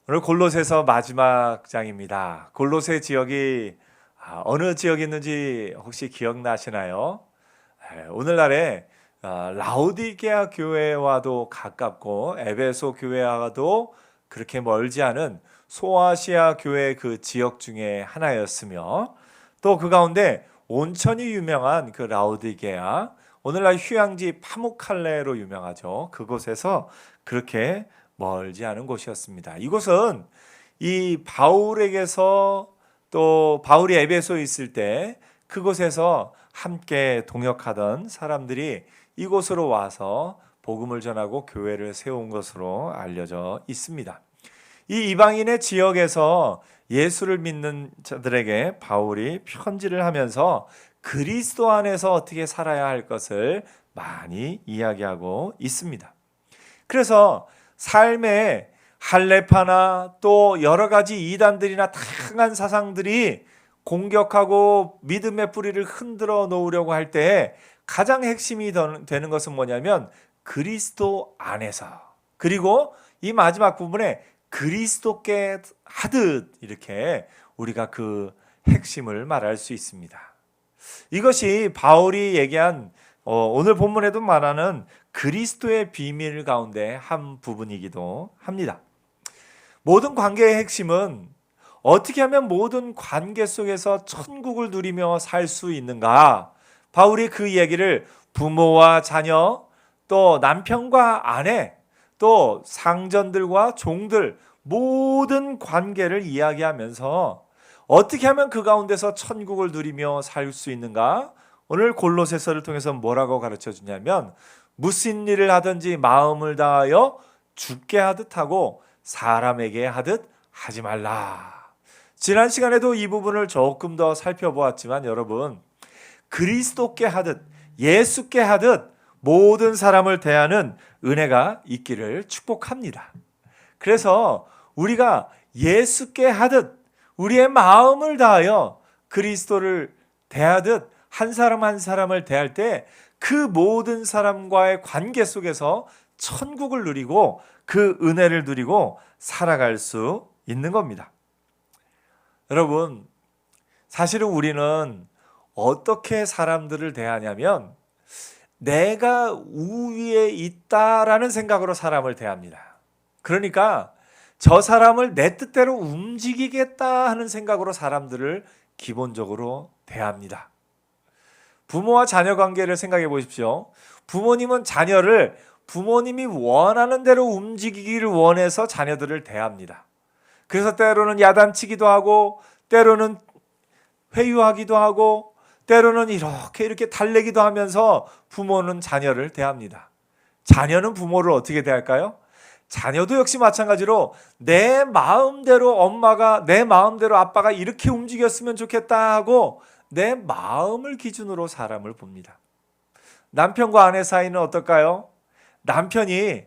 오늘 골로새서 마지막 장입니다. 골로새 지역이 어느 지역이 있는지 혹시 기억나시나요? 오늘날에 라오디게아 교회와도 가깝고 에베소 교회와도 그렇게 멀지 않은 소아시아 교회 그 지역 중에 하나였으며, 또 그 가운데 온천이 유명한 그 라오디게아, 오늘날 휴양지 파무칼레로 유명하죠. 그곳에서 그렇게 멀지 않은 곳이었습니다. 이곳은 이 바울에게서, 또 바울이 에베소에 있을 때 그곳에서 함께 동역하던 사람들이 이곳으로 와서 복음을 전하고 교회를 세운 것으로 알려져 있습니다. 이 이방인의 지역에서 예수를 믿는 자들에게 바울이 편지를 하면서 그리스도 안에서 어떻게 살아야 할 것을 많이 이야기하고 있습니다. 그래서 삶의 할례파나 또 여러 가지 이단들이나 다양한 사상들이 공격하고 믿음의 뿌리를 흔들어 놓으려고 할 때 가장 핵심이 되는 것은 뭐냐면 그리스도 안에서, 그리고 이 마지막 부분에 그리스도께 하듯, 이렇게 우리가 그 핵심을 말할 수 있습니다. 이것이 바울이 얘기한 오늘 본문에도 말하는 그리스도의 비밀 가운데 한 부분이기도 합니다. 모든 관계의 핵심은 어떻게 하면 모든 관계 속에서 천국을 누리며 살 수 있는가? 바울이 그 얘기를 부모와 자녀, 또 남편과 아내, 또 상전들과 종들, 모든 관계를 이야기하면서 어떻게 하면 그 가운데서 천국을 누리며 살 수 있는가? 오늘 골로새서를 통해서 뭐라고 가르쳐 주냐면, 무슨 일을 하든지 마음을 다하여 주께 하듯 하고 사람에게 하듯 하지 말라. 지난 시간에도 이 부분을 조금 더 살펴보았지만, 여러분, 그리스도께 하듯, 예수께 하듯 모든 사람을 대하는 은혜가 있기를 축복합니다. 그래서 우리가 예수께 하듯 우리의 마음을 다하여 그리스도를 대하듯 한 사람 한 사람을 대할 때 그 모든 사람과의 관계 속에서 천국을 누리고 그 은혜를 누리고 살아갈 수 있는 겁니다. 여러분, 사실은 우리는 어떻게 사람들을 대하냐면 내가 우위에 있다라는 생각으로 사람을 대합니다. 그러니까 저 사람을 내 뜻대로 움직이겠다 하는 생각으로 사람들을 기본적으로 대합니다. 부모와 자녀 관계를 생각해 보십시오. 부모님은 자녀를 부모님이 원하는 대로 움직이기를 원해서 자녀들을 대합니다. 그래서 때로는 야단치기도 하고, 때로는 회유하기도 하고, 때로는 이렇게 달래기도 하면서 부모는 자녀를 대합니다. 자녀는 부모를 어떻게 대할까요? 자녀도 역시 마찬가지로 내 마음대로 엄마가, 내 마음대로 아빠가 이렇게 움직였으면 좋겠다 하고 내 마음을 기준으로 사람을 봅니다. 남편과 아내 사이는 어떨까요? 남편이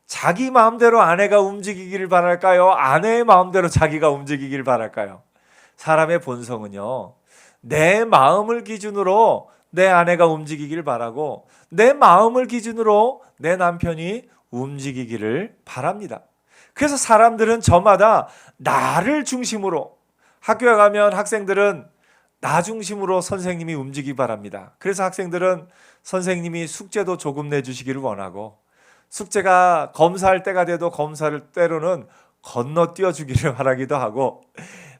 자기 마음대로 아내가 움직이기를 바랄까요? 아내의 마음대로 자기가 움직이기를 바랄까요? 사람의 본성은요, 내 마음을 기준으로 내 아내가 움직이기를 바라고 내 마음을 기준으로 내 남편이 움직이기를 바랍니다. 그래서 사람들은 저마다 나를 중심으로, 학교에 가면 학생들은 나 중심으로 선생님이 움직이기 바랍니다. 그래서 학생들은 선생님이 숙제도 조금 내주시기를 원하고, 숙제가 검사할 때가 돼도 검사를 때로는 건너뛰어 주기를 바라기도 하고,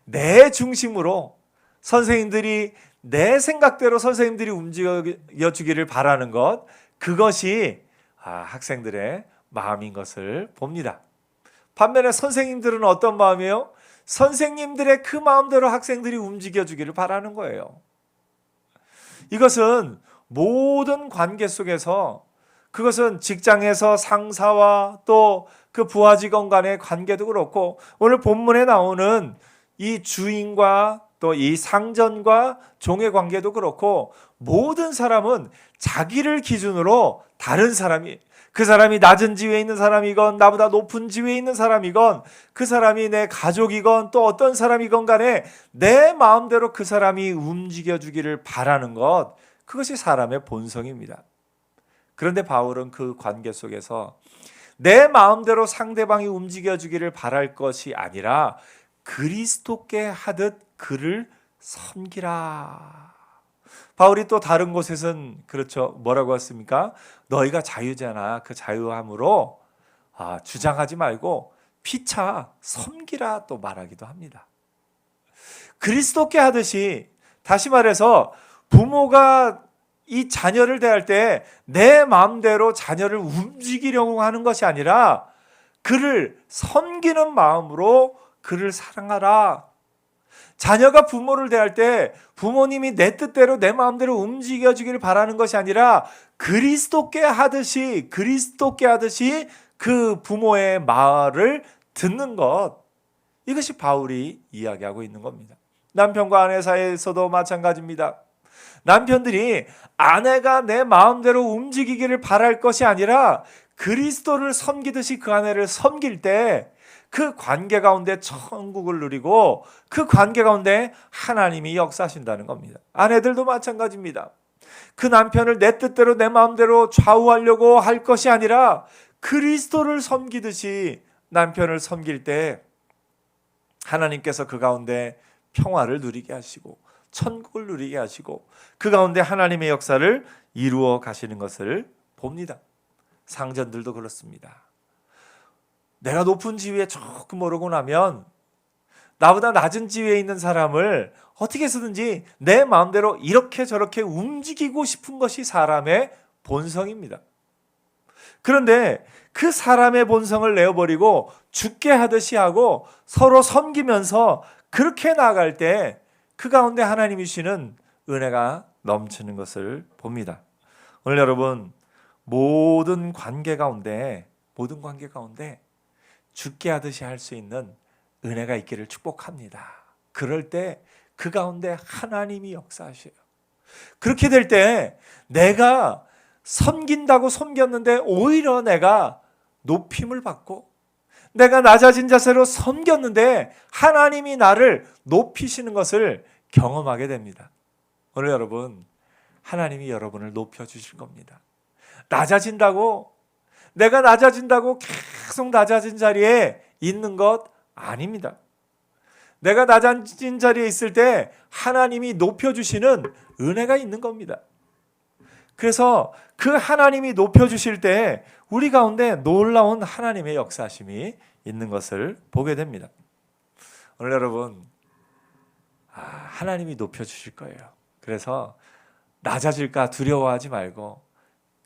내 중심으로 선생님들이 내 생각대로 선생님들이 움직여 주기를 바라는 것, 그것이 학생들의 마음인 것을 봅니다. 반면에 선생님들은 어떤 마음이에요? 선생님들의 그 마음대로 학생들이 움직여 주기를 바라는 거예요. 이것은 모든 관계 속에서, 그것은 직장에서 상사와 또 그 부하 직원 간의 관계도 그렇고, 오늘 본문에 나오는 이 주인과 또 이 상전과 종의 관계도 그렇고, 모든 사람은 자기를 기준으로 다른 사람이, 그 사람이 낮은 지위에 있는 사람이건 나보다 높은 지위에 있는 사람이건 그 사람이 내 가족이건 또 어떤 사람이건 간에 내 마음대로 그 사람이 움직여주기를 바라는 것, 그것이 사람의 본성입니다. 그런데 바울은 그 관계 속에서 내 마음대로 상대방이 움직여주기를 바랄 것이 아니라 그리스도께 하듯 그를 섬기라. 바울이 또 다른 곳에서는 그렇죠. 뭐라고 했습니까? 너희가 자유잖아. 그 자유함으로 주장하지 말고 피차 섬기라 또 말하기도 합니다. 그리스도께 하듯이, 다시 말해서 부모가 이 자녀를 대할 때 내 마음대로 자녀를 움직이려고 하는 것이 아니라 그를 섬기는 마음으로 그를 사랑하라. 자녀가 부모를 대할 때 부모님이 내 뜻대로 내 마음대로 움직여주기를 바라는 것이 아니라 그리스도께 하듯이 그 부모의 말을 듣는 것, 이것이 바울이 이야기하고 있는 겁니다. 남편과 아내 사이에서도 마찬가지입니다. 남편들이 아내가 내 마음대로 움직이기를 바랄 것이 아니라 그리스도를 섬기듯이 그 아내를 섬길 때 그 관계 가운데 천국을 누리고 그 관계 가운데 하나님이 역사하신다는 겁니다. 아내들도 마찬가지입니다. 그 남편을 내 뜻대로 내 마음대로 좌우하려고 할 것이 아니라 그리스도를 섬기듯이 남편을 섬길 때 하나님께서 그 가운데 평화를 누리게 하시고 천국을 누리게 하시고 그 가운데 하나님의 역사를 이루어 가시는 것을 봅니다. 상전들도 그렇습니다. 내가 높은 지위에 조금 오르고 나면 나보다 낮은 지위에 있는 사람을 어떻게 해서든지 내 마음대로 이렇게 저렇게 움직이고 싶은 것이 사람의 본성입니다. 그런데 그 사람의 본성을 내어버리고 죽게 하듯이 하고 서로 섬기면서 그렇게 나아갈 때 그 가운데 하나님이 주시는 은혜가 넘치는 것을 봅니다. 오늘 여러분, 모든 관계 가운데 죽게 하듯이 할 수 있는 은혜가 있기를 축복합니다. 그럴 때 그 가운데 하나님이 역사하셔요. 그렇게 될 때 내가 섬긴다고 섬겼는데 오히려 내가 높임을 받고, 내가 낮아진 자세로 섬겼는데 하나님이 나를 높이시는 것을 경험하게 됩니다. 오늘 여러분, 하나님이 여러분을 높여주실 겁니다. 내가 낮아진다고 계속 낮아진 자리에 있는 것 아닙니다. 내가 낮아진 자리에 있을 때 하나님이 높여주시는 은혜가 있는 겁니다. 그래서 그 하나님이 높여주실 때 우리 가운데 놀라운 하나님의 역사심이 있는 것을 보게 됩니다. 오늘 여러분, 하나님이 높여주실 거예요. 그래서 낮아질까 두려워하지 말고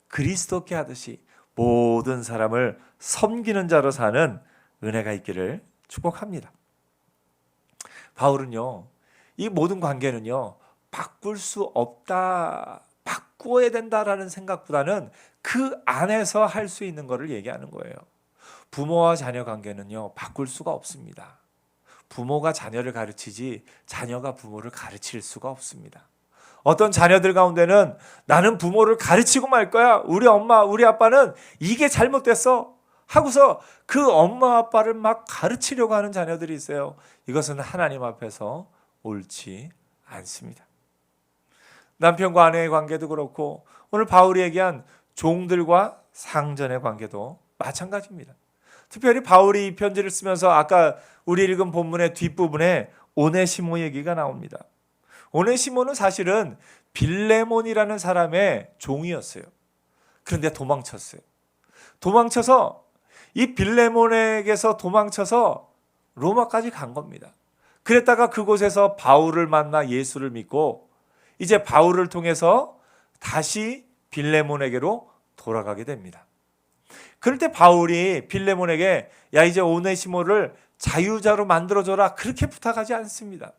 그리스도께 하듯이 모든 사람을 섬기는 자로 사는 은혜가 있기를 축복합니다. 바울은요, 이 모든 관계는요, 바꿀 수 없다, 바꾸어야 된다라는 생각보다는 그 안에서 할 수 있는 것을 얘기하는 거예요. 부모와 자녀 관계는요, 바꿀 수가 없습니다. 부모가 자녀를 가르치지 자녀가 부모를 가르칠 수가 없습니다. 어떤 자녀들 가운데는 나는 부모를 가르치고 말 거야. 우리 엄마, 우리 아빠는 이게 잘못됐어 하고서 그 엄마 아빠를 막 가르치려고 하는 자녀들이 있어요. 이것은 하나님 앞에서 옳지 않습니다. 남편과 아내의 관계도 그렇고 오늘 바울이 얘기한 종들과 상전의 관계도 마찬가지입니다. 특별히 바울이 이 편지를 쓰면서 아까 우리 읽은 본문의 뒷부분에 오네시모 얘기가 나옵니다. 오네시모는 사실은 빌레몬이라는 사람의 종이었어요. 그런데 도망쳐서 이 빌레몬에게서 도망쳐서 로마까지 간 겁니다. 그랬다가 그곳에서 바울을 만나 예수를 믿고 이제 바울을 통해서 다시 빌레몬에게로 돌아가게 됩니다. 그럴 때 바울이 빌레몬에게 야 이제 오네시모를 자유자로 만들어줘라 그렇게 부탁하지 않습니다.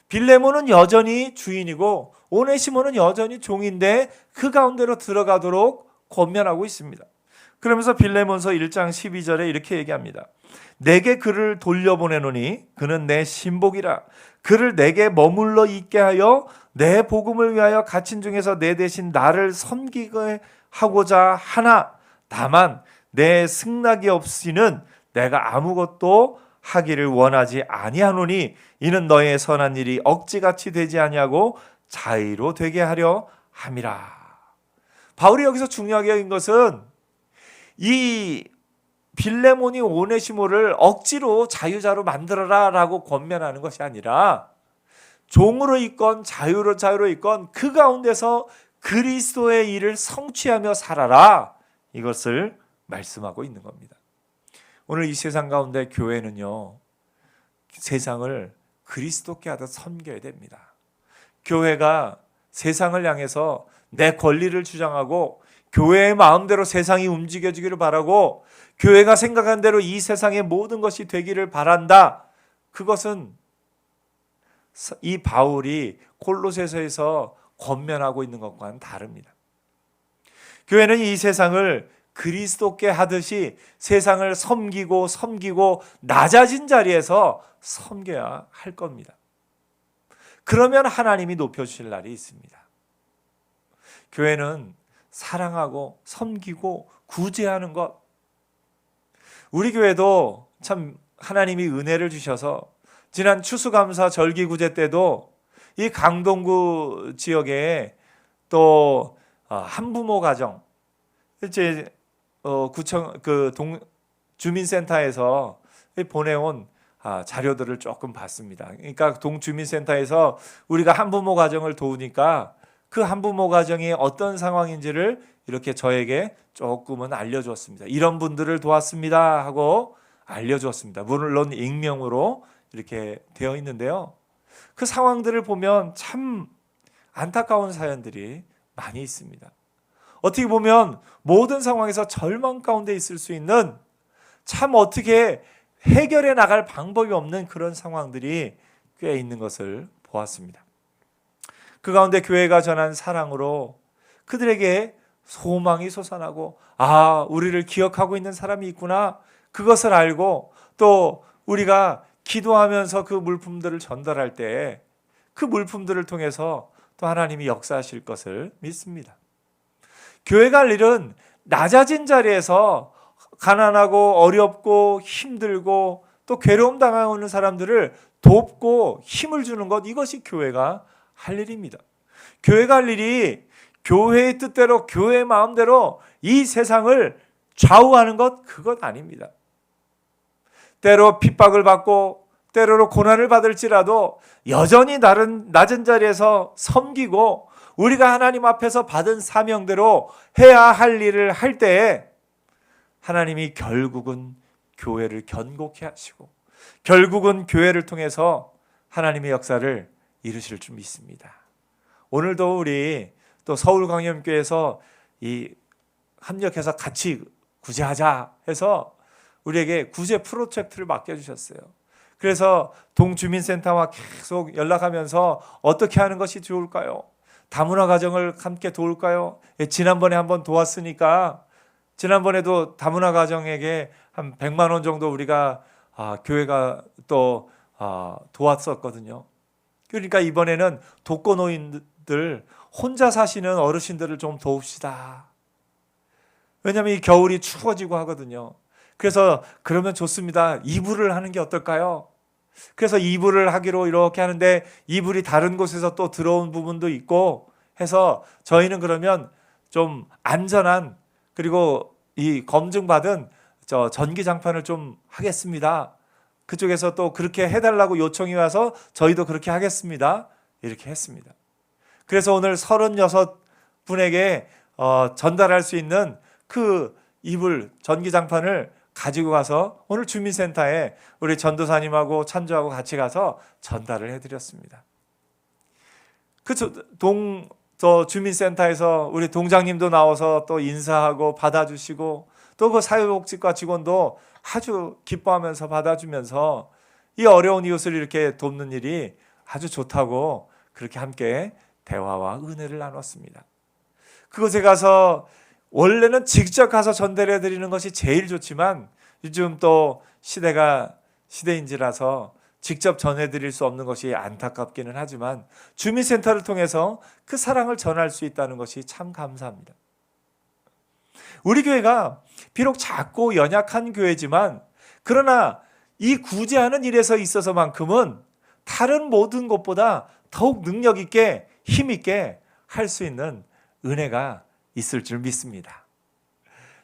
빌레몬은 여전히 주인이고 오네시모는 여전히 종인데 그 가운데로 들어가도록 권면하고 있습니다. 그러면서 빌레몬서 1장 12절에 이렇게 얘기합니다. 내게 그를 돌려보내노니 그는 내 신복이라. 그를 내게 머물러 있게 하여 내 복음을 위하여 갇힌 중에서 내 대신 나를 섬기게 하고자 하나 다만 내 승낙이 없이는 내가 아무것도 하기를 원하지 아니하노니 이는 너의 선한 일이 억지같이 되지 아니하고 자의로 되게 하려 함이라. 바울이 여기서 중요하게 여긴 것은 이 빌레몬이 오네시모를 억지로 자유자로 만들어라라고 권면하는 것이 아니라 종으로 있건 자유로 있건 그 가운데서 그리스도의 일을 성취하며 살아라, 이것을 말씀하고 있는 겁니다. 오늘 이 세상 가운데 교회는요, 세상을 그리스도께 하듯 섬겨야 됩니다. 교회가 세상을 향해서 내 권리를 주장하고 교회의 마음대로 세상이 움직여지기를 바라고 교회가 생각한 대로 이 세상의 모든 것이 되기를 바란다, 그것은 이 바울이 골로새서에서 권면하고 있는 것과는 다릅니다. 교회는 이 세상을 그리스도께 하듯이 세상을 섬기고 낮아진 자리에서 섬겨야 할 겁니다. 그러면 하나님이 높여주실 날이 있습니다. 교회는 사랑하고 섬기고 구제하는 것, 우리 교회도 참 하나님이 은혜를 주셔서 지난 추수감사 절기구제 때도 이 강동구 지역에 또 한부모 가정, 이제 구청 주민센터에서 보내온 자료들을 조금 봤습니다. 그러니까 동주민센터에서 우리가 한부모 가정을 도우니까 그 한부모 가정이 어떤 상황인지를 이렇게 저에게 조금은 알려주었습니다. 이런 분들을 도왔습니다 하고 알려주었습니다. 물론 익명으로 이렇게 되어 있는데요, 그 상황들을 보면 참 안타까운 사연들이 많이 있습니다. 어떻게 보면 모든 상황에서 절망 가운데 있을 수 있는, 참 어떻게 해결해 나갈 방법이 없는 그런 상황들이 꽤 있는 것을 보았습니다. 그 가운데 교회가 전한 사랑으로 그들에게 소망이 솟아나고, 우리를 기억하고 있는 사람이 있구나, 그것을 알고 또 우리가 기도하면서 그 물품들을 전달할 때 그 물품들을 통해서 또 하나님이 역사하실 것을 믿습니다. 교회가 할 일은 낮아진 자리에서 가난하고 어렵고 힘들고 또 괴로움 당하는 사람들을 돕고 힘을 주는 것, 이것이 교회가 할 일입니다. 교회가 할 일이 교회의 뜻대로 교회의 마음대로 이 세상을 좌우하는 것, 그것 아닙니다. 때로 핍박을 받고 때로는 고난을 받을지라도 여전히 낮은 자리에서 섬기고 우리가 하나님 앞에서 받은 사명대로 해야 할 일을 할 때에 하나님이 결국은 교회를 견고케 하시고 결국은 교회를 통해서 하나님의 역사를 이루실 줄 믿습니다. 오늘도 우리 또 서울광염교회에서 합력해서 같이 구제하자 해서 우리에게 구제 프로젝트를 맡겨주셨어요. 그래서 동주민센터와 계속 연락하면서 어떻게 하는 것이 좋을까요? 다문화 가정을 함께 도울까요? 지난번에 한번 도왔으니까 지난번에도 다문화 가정에게 한 100만 원 정도 우리가 교회가 또 도왔었거든요. 그러니까 이번에는 독거노인들, 혼자 사시는 어르신들을 좀 도웁시다. 왜냐하면 이 겨울이 추워지고 하거든요. 그래서 그러면 좋습니다. 이불을 하는 게 어떨까요? 그래서 이불을 하기로 이렇게 하는데 이불이 다른 곳에서 또 들어온 부분도 있고 해서 저희는 그러면 좀 안전한, 그리고 이 검증받은 전기장판을 좀 하겠습니다. 그쪽에서 또 그렇게 해달라고 요청이 와서 저희도 그렇게 하겠습니다. 이렇게 했습니다. 그래서 오늘 36분에게 전달할 수 있는 그 이불 전기장판을 가지고 가서 오늘 주민센터에 우리 전도사님하고 찬조하고 같이 가서 전달을 해드렸습니다. 저 주민센터에서 우리 동장님도 나와서 또 인사하고 받아주시고 또 그 사회복지과 직원도 아주 기뻐하면서 받아주면서 이 어려운 이웃을 이렇게 돕는 일이 아주 좋다고 그렇게 함께 대화와 은혜를 나눴습니다. 그곳에 가서 원래는 직접 가서 전달해 드리는 것이 제일 좋지만 요즘 또 시대인지라서 직접 전해드릴 수 없는 것이 안타깝기는 하지만 주민센터를 통해서 그 사랑을 전할 수 있다는 것이 참 감사합니다. 우리 교회가 비록 작고 연약한 교회지만 그러나 이 구제하는 일에서 있어서만큼은 다른 모든 것보다 더욱 능력 있게 힘 있게 할 수 있는 은혜가 있을 줄 믿습니다.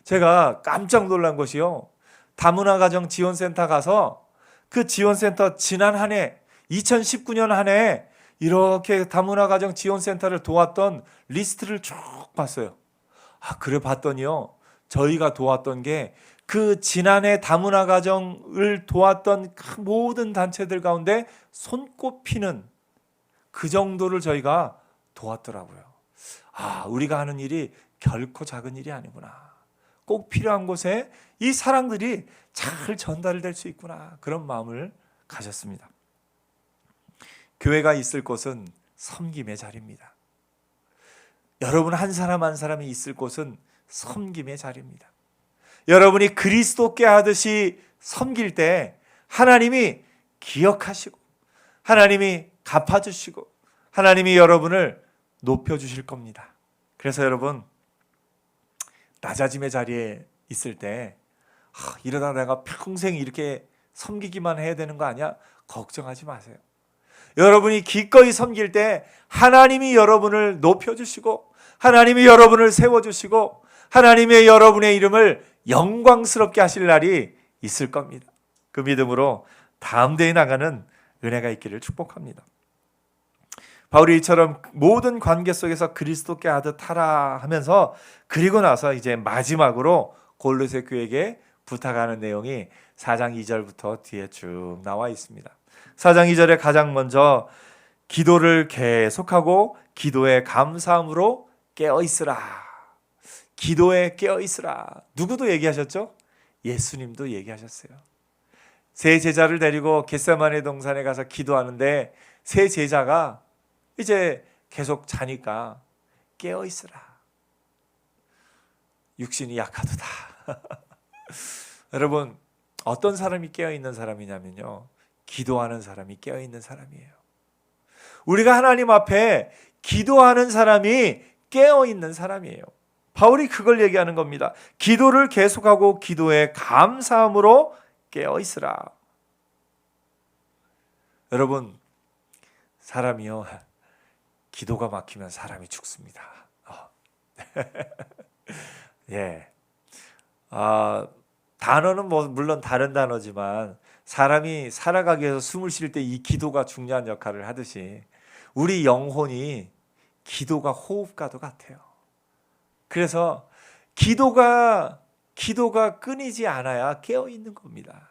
제가 깜짝 놀란 것이요. 다문화 가정 지원센터 가서 그 지원센터 지난 한 해 2019년 한 해 이렇게 다문화 가정 지원센터를 도왔던 리스트를 쭉 봤어요. 그래 봤더니요. 저희가 도왔던 게 그 지난해 다문화 가정을 도왔던 그 모든 단체들 가운데 손꼽히는 그 정도를 저희가 도왔더라고요. 우리가 하는 일이 결코 작은 일이 아니구나. 꼭 필요한 곳에 이 사랑들이 잘 전달될 수 있구나. 그런 마음을 가졌습니다. 교회가 있을 곳은 섬김의 자리입니다. 여러분 한 사람 한 사람이 있을 곳은 섬김의 자리입니다. 여러분이 그리스도께 하듯이 섬길 때 하나님이 기억하시고 하나님이 갚아주시고 하나님이 여러분을 높여주실 겁니다. 그래서 여러분 낮아짐의 자리에 있을 때 이러다 내가 평생 이렇게 섬기기만 해야 되는 거 아니야? 걱정하지 마세요. 여러분이 기꺼이 섬길 때 하나님이 여러분을 높여주시고 하나님이 여러분을 세워주시고 하나님의 여러분의 이름을 영광스럽게 하실 날이 있을 겁니다. 그 믿음으로 다음 대에 나가는 은혜가 있기를 축복합니다. 바울이 이처럼 모든 관계 속에서 그리스도께 하듯 하라 하면서 그리고 나서 이제 마지막으로 골로새 교회에게 부탁하는 내용이 4장 2절부터 뒤에 쭉 나와 있습니다. 4장 2절에 가장 먼저 기도를 계속하고 기도에 감사함으로 깨어있으라. 기도에 깨어있으라. 누구도 얘기하셨죠? 예수님도 얘기하셨어요. 세 제자를 데리고 겟세마네 동산에 가서 기도하는데 세 제자가 이제 계속 자니까 깨어있으라. 육신이 약하도다. 여러분 어떤 사람이 깨어있는 사람이냐면요. 기도하는 사람이 깨어있는 사람이에요. 우리가 하나님 앞에 기도하는 사람이 깨어있는 사람이에요. 바울이 그걸 얘기하는 겁니다. 기도를 계속하고 기도에 감사함으로 깨어있으라. 여러분 사람이요. 기도가 막히면 사람이 죽습니다. 예. 단어는 물론 다른 단어지만 사람이 살아가기 위해서 숨을 쉴 때 이 기도가 중요한 역할을 하듯이 우리 영혼이 기도가 호흡과도 같아요. 그래서 기도가 끊이지 않아야 깨어 있는 겁니다.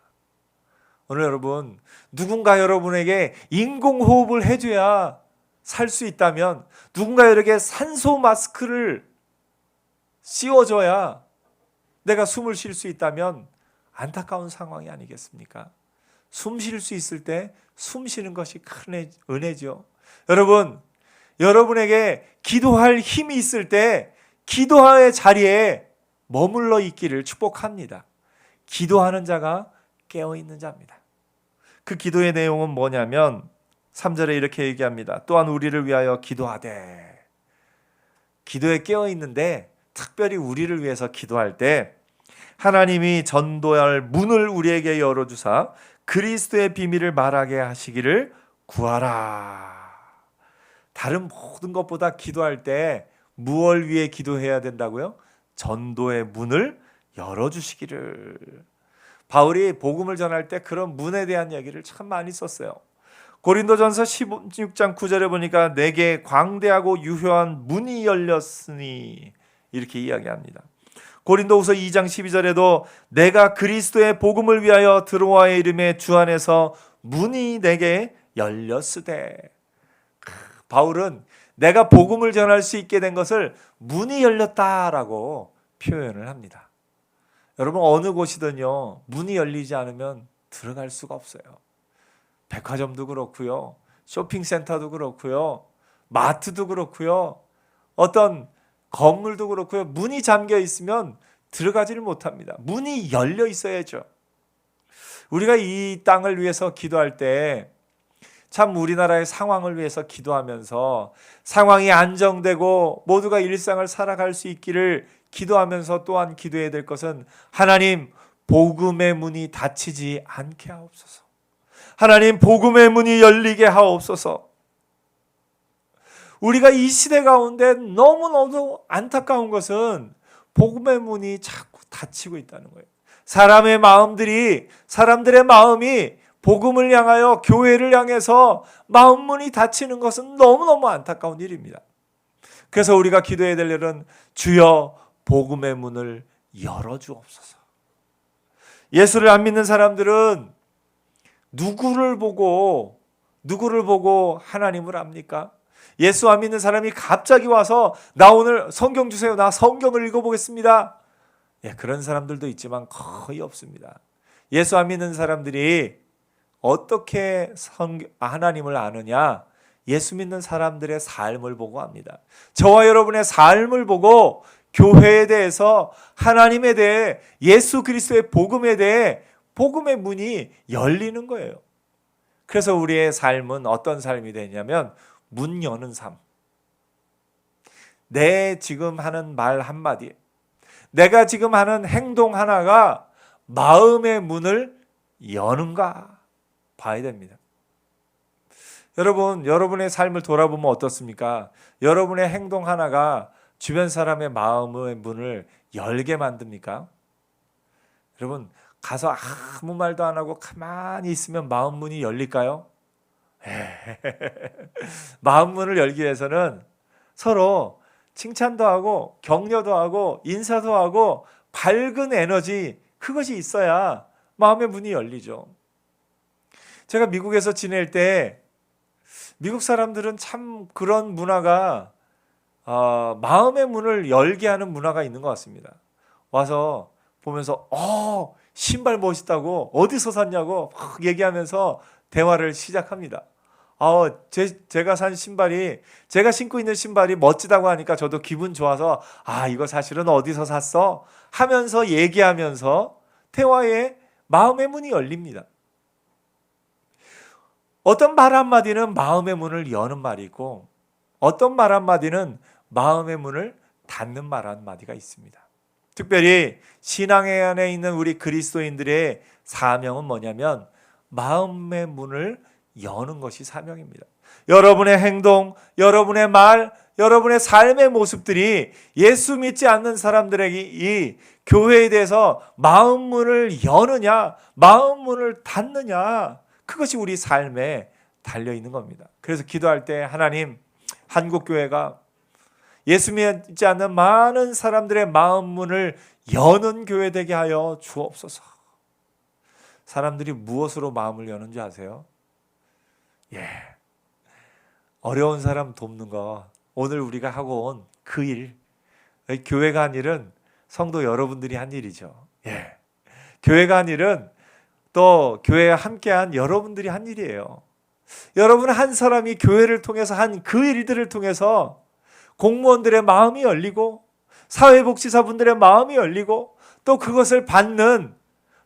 오늘 여러분 누군가 여러분에게 인공호흡을 해줘야 살 수 있다면 누군가 여러분에게 산소 마스크를 씌워줘야 내가 숨을 쉴 수 있다면 안타까운 상황이 아니겠습니까? 숨 쉴 수 있을 때 숨 쉬는 것이 큰 은혜죠. 여러분 여러분에게 기도할 힘이 있을 때 기도의 자리에 머물러 있기를 축복합니다. 기도하는 자가 깨어있는 자입니다. 그 기도의 내용은 뭐냐면 3절에 이렇게 얘기합니다. 또한 우리를 위하여 기도하되. 기도에 깨어있는데 특별히 우리를 위해서 기도할 때 하나님이 전도할 문을 우리에게 열어주사 그리스도의 비밀을 말하게 하시기를 구하라. 다른 모든 것보다 기도할 때 무엇을 위해 기도해야 된다고요? 전도의 문을 열어주시기를. 바울이 복음을 전할 때 그런 문에 대한 이야기를 참 많이 썼어요. 고린도전서 16장 9절에 보니까 내게 광대하고 유효한 문이 열렸으니 이렇게 이야기합니다. 고린도후서 2장 12절에도 내가 그리스도의 복음을 위하여 드로아의 이름의 주 안에서 문이 내게 열렸으되. 바울은 내가 복음을 전할 수 있게 된 것을 문이 열렸다라고 표현을 합니다. 여러분 어느 곳이든요 문이 열리지 않으면 들어갈 수가 없어요. 백화점도 그렇고요, 쇼핑센터도 그렇고요, 마트도 그렇고요, 어떤 건물도 그렇고요. 문이 잠겨 있으면 들어가지를 못합니다. 문이 열려 있어야죠. 우리가 이 땅을 위해서 기도할 때 참 우리나라의 상황을 위해서 기도하면서 상황이 안정되고 모두가 일상을 살아갈 수 있기를 기도하면서 또한 기도해야 될 것은 하나님 복음의 문이 닫히지 않게 하옵소서. 하나님 복음의 문이 열리게 하옵소서. 우리가 이 시대 가운데 너무너무 안타까운 것은 복음의 문이 자꾸 닫히고 있다는 거예요. 사람들의 마음이 복음을 향하여 교회를 향해서 마음 문이 닫히는 것은 너무너무 안타까운 일입니다. 그래서 우리가 기도해야 될 일은 주여 복음의 문을 열어주옵소서. 예수를 안 믿는 사람들은 누구를 보고 하나님을 압니까? 예수 안 믿는 사람이 갑자기 와서 나 오늘 성경 주세요. 나 성경을 읽어보겠습니다. 그런 사람들도 있지만 거의 없습니다. 예수 안 믿는 사람들이 어떻게 하나님을 아느냐? 예수 믿는 사람들의 삶을 보고 압니다. 저와 여러분의 삶을 보고 교회에 대해서, 하나님에 대해, 예수 그리스도의 복음에 대해 복음의 문이 열리는 거예요. 그래서 우리의 삶은 어떤 삶이 되냐면 문 여는 삶. 내 지금 하는 말 한마디, 내가 지금 하는 행동 하나가 마음의 문을 여는가 봐야 됩니다. 여러분, 여러분의 삶을 돌아보면 어떻습니까? 여러분의 행동 하나가 주변 사람의 마음의 문을 열게 만듭니까? 여러분, 가서 아무 말도 안 하고 가만히 있으면 마음 문이 열릴까요? 마음 문을 열기 위해서는 서로 칭찬도 하고 격려도 하고 인사도 하고 밝은 에너지, 그것이 있어야 마음의 문이 열리죠. 제가 미국에서 지낼 때 미국 사람들은 참 그런 문화가 마음의 문을 열게 하는 문화가 있는 것 같습니다. 와서 보면서 신발 멋있다고 어디서 샀냐고 막 얘기하면서 대화를 시작합니다. 제가 산 신발이, 제가 신고 있는 신발이 멋지다고 하니까 저도 기분 좋아서 이거 사실은 어디서 샀어? 하면서 얘기하면서 대화에 마음의 문이 열립니다. 어떤 말 한마디는 마음의 문을 여는 말이고 어떤 말 한마디는 마음의 문을 닫는 말 한마디가 있습니다. 특별히 신앙의 안에 있는 우리 그리스도인들의 사명은 뭐냐면 마음의 문을 여는 것이 사명입니다. 여러분의 행동, 여러분의 말, 여러분의 삶의 모습들이 예수 믿지 않는 사람들에게 이 교회에 대해서 마음 문을 여느냐, 마음 문을 닫느냐, 그것이 우리 삶에 달려있는 겁니다. 그래서 기도할 때 하나님, 한국교회가 예수 믿지 않는 많은 사람들의 마음 문을 여는 교회 되게 하여 주옵소서. 사람들이 무엇으로 마음을 여는 줄 아세요? 어려운 사람 돕는 거, 오늘 우리가 하고 온 그 일, 교회가 한 일은 성도 여러분들이 한 일이죠. 교회가 한 일은 또 교회에 함께한 여러분들이 한 일이에요. 여러분 한 사람이 교회를 통해서 한 그 일들을 통해서 공무원들의 마음이 열리고 사회복지사분들의 마음이 열리고 또 그것을 받는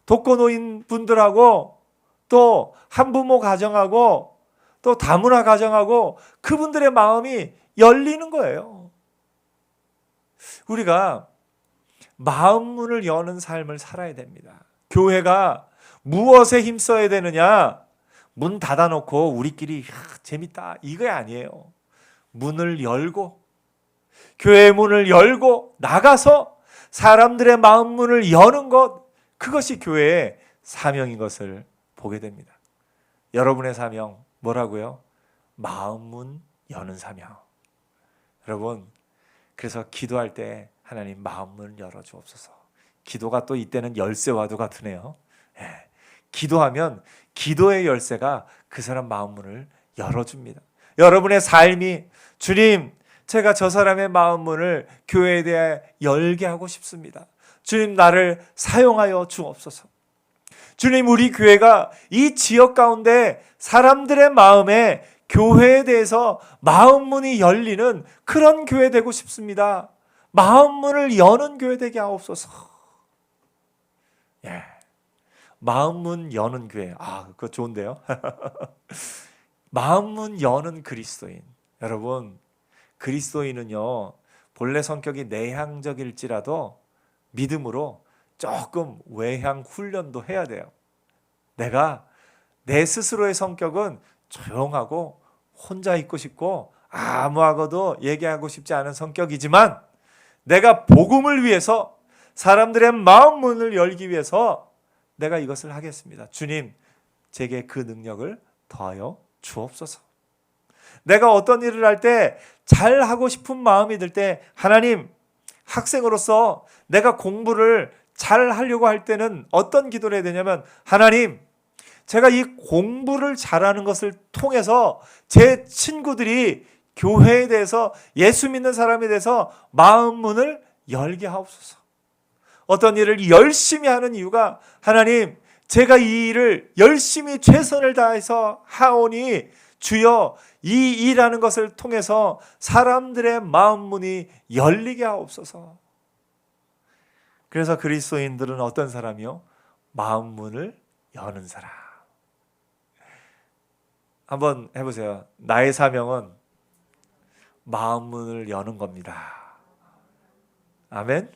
독거노인 분들하고 또 한부모 가정하고 또 다문화 가정하고 그분들의 마음이 열리는 거예요. 우리가 마음 문을 여는 삶을 살아야 됩니다. 교회가 무엇에 힘써야 되느냐? 문 닫아놓고 우리끼리 재밌다 이거 아니에요. 문을 열고 교회의 문을 열고 나가서 사람들의 마음 문을 여는 것, 그것이 교회의 사명인 것을 보게 됩니다. 여러분의 사명 뭐라고요? 마음 문 여는 사명. 여러분, 그래서 기도할 때 하나님 마음 문 열어주옵소서. 기도가 또 이때는 열쇠와도 같으네요. 기도하면 기도의 열쇠가 그 사람 마음 문을 열어줍니다. 여러분의 삶이 주님, 제가 저 사람의 마음 문을 교회에 대해 열게 하고 싶습니다. 주님, 나를 사용하여 주옵소서. 주님, 우리 교회가 이 지역 가운데 사람들의 마음에 교회에 대해서 마음 문이 열리는 그런 교회 되고 싶습니다. 마음 문을 여는 교회 되게 하옵소서. 마음 문 여는 교회. 그거 좋은데요? 마음 문 여는 그리스도인. 여러분, 그리스도인은요, 본래 성격이 내향적일지라도 믿음으로 조금 외향 훈련도 해야 돼요. 내가 내 스스로의 성격은 조용하고 혼자 있고 싶고 아무하고도 얘기하고 싶지 않은 성격이지만 내가 복음을 위해서 사람들의 마음 문을 열기 위해서 내가 이것을 하겠습니다. 주님, 제게 그 능력을 더하여 주옵소서. 내가 어떤 일을 할 때 잘하고 싶은 마음이 들 때, 하나님, 학생으로서 내가 공부를 잘 하려고 할 때는 어떤 기도를 해야 되냐면, 하나님, 제가 이 공부를 잘하는 것을 통해서 제 친구들이 교회에 대해서, 예수 믿는 사람에 대해서 마음 문을 열게 하옵소서. 어떤 일을 열심히 하는 이유가, 하나님, 제가 이 일을 열심히 최선을 다해서 하오니 주여, 이 일하는 것을 통해서 사람들의 마음 문이 열리게 하옵소서. 그래서 그리스도인들은 어떤 사람이요? 마음 문을 여는 사람. 한번 해보세요. 나의 사명은 마음 문을 여는 겁니다. 아멘.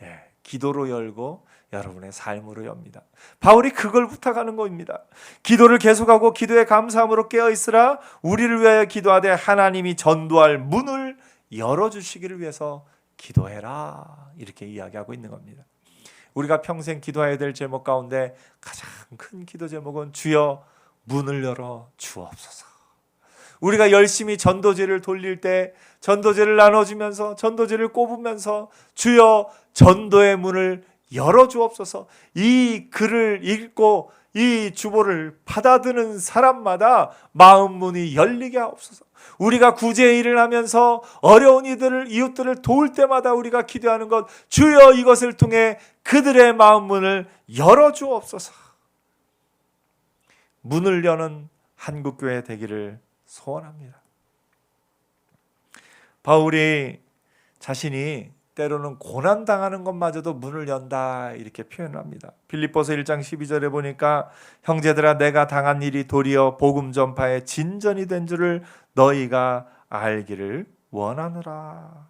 예, 기도로 열고 여러분의 삶으로 엽니다. 바울이 그걸 부탁하는 겁니다. 기도를 계속하고 기도의 감사함으로 깨어있으라. 우리를 위하여 기도하되 하나님이 전도할 문을 열어주시기를 위해서 기도해라. 이렇게 이야기하고 있는 겁니다. 우리가 평생 기도해야 될 제목 가운데 가장 큰 기도 제목은 주여 문을 열어 주옵소서. 우리가 열심히 전도제를 돌릴 때 전도제를 나눠주면서 전도제를 꼽으면서 주여 전도의 문을 열어주옵소서. 이 글을 읽고 이 주보를 받아드는 사람마다 마음 문이 열리게 하옵소서. 우리가 구제 일을 하면서 어려운 이웃들을 도울 때마다 우리가 기도하는 것, 주여 이것을 통해 그들의 마음 문을 열어주옵소서. 문을 여는 한국교회 되기를 소원합니다. 바울이 자신이 때로는 고난당하는 것마저도 문을 연다 이렇게 표현합니다. 빌립보서 1장 12절에 보니까 형제들아 내가 당한 일이 도리어 복음 전파의 진전이 된 줄을 너희가 알기를 원하노라.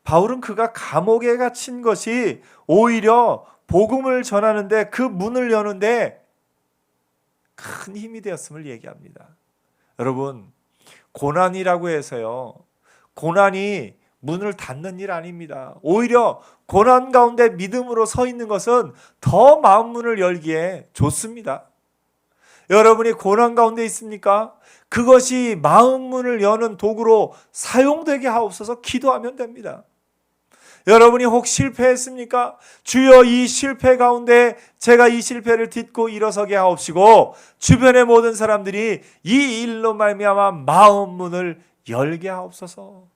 바울은 그가 감옥에 갇힌 것이 오히려 복음을 전하는데 그 문을 여는데 큰 힘이 되었음을 얘기합니다. 여러분, 고난이라고 해서요, 고난이 문을 닫는 일 아닙니다. 오히려 고난 가운데 믿음으로 서 있는 것은 더 마음 문을 열기에 좋습니다. 여러분이 고난 가운데 있습니까? 그것이 마음 문을 여는 도구로 사용되게 하옵소서. 기도하면 됩니다. 여러분이 혹 실패했습니까? 주여 이 실패 가운데 제가 이 실패를 딛고 일어서게 하옵시고 주변의 모든 사람들이 이 일로 말미암아 마음 문을 열게 하옵소서.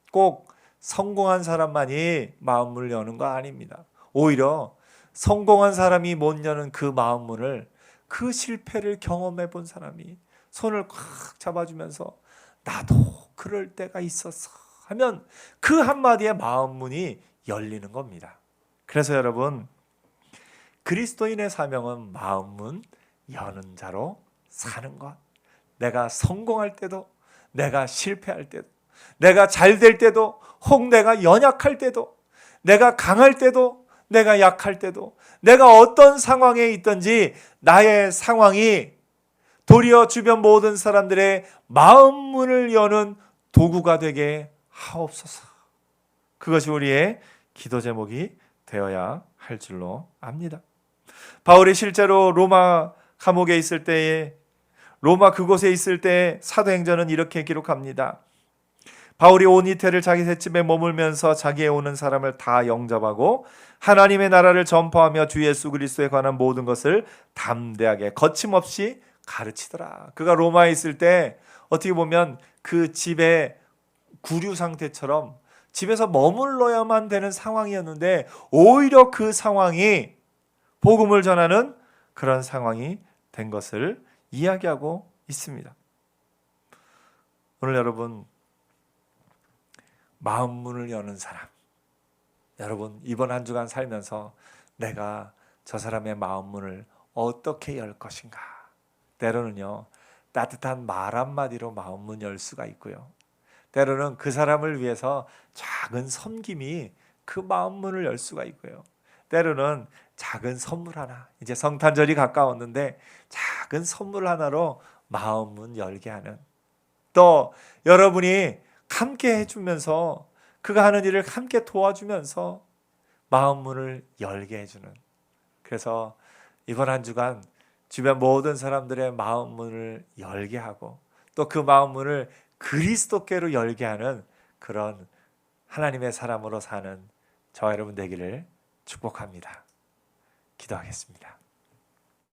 꼭 성공한 사람만이 마음 문을 여는 거 아닙니다. 오히려 성공한 사람이 못 여는 그 마음 문을 그 실패를 경험해 본 사람이 손을 꽉 잡아주면서 나도 그럴 때가 있었어 하면 그 한마디에 마음 문이 열리는 겁니다. 그래서 여러분, 그리스도인의 사명은 마음 문 여는 자로 사는 것. 내가 성공할 때도, 내가 실패할 때도, 내가 잘 될 때도, 혹 내가 연약할 때도, 내가 강할 때도, 내가 약할 때도, 내가 어떤 상황에 있든지 나의 상황이 도리어 주변 모든 사람들의 마음 문을 여는 도구가 되게 하옵소서. 그것이 우리의 기도 제목이 되어야 할 줄로 압니다. 바울이 실제로 로마 감옥에 있을 때에, 로마 그곳에 있을 때 사도행전은 이렇게 기록합니다. 바울이 온 이태를 자기 셋집에 머물면서 자기에 오는 사람을 다 영접하고 하나님의 나라를 전파하며 주 예수 그리스도에 관한 모든 것을 담대하게 거침없이 가르치더라. 그가 로마에 있을 때 어떻게 보면 그 집의 구류 상태처럼 집에서 머물러야만 되는 상황이었는데 오히려 그 상황이 복음을 전하는 그런 상황이 된 것을 이야기하고 있습니다. 오늘 여러분, 마음 문을 여는 사람, 여러분 이번 한 주간 살면서 내가 저 사람의 마음 문을 어떻게 열 것인가. 때로는요, 따뜻한 말 한마디로 마음 문 열 수가 있고요, 때로는 그 사람을 위해서 작은 섬김이 그 마음 문을 열 수가 있고요, 때로는 작은 선물 하나, 이제 성탄절이 가까웠는데 작은 선물 하나로 마음 문 열게 하는, 또 여러분이 함께 해주면서 그가 하는 일을 함께 도와주면서 마음 문을 열게 해주는, 그래서 이번 한 주간 주변 모든 사람들의 마음 문을 열게 하고 또 그 마음 문을 그리스도께로 열게 하는 그런 하나님의 사람으로 사는 저와 여러분 되기를 축복합니다. 기도하겠습니다.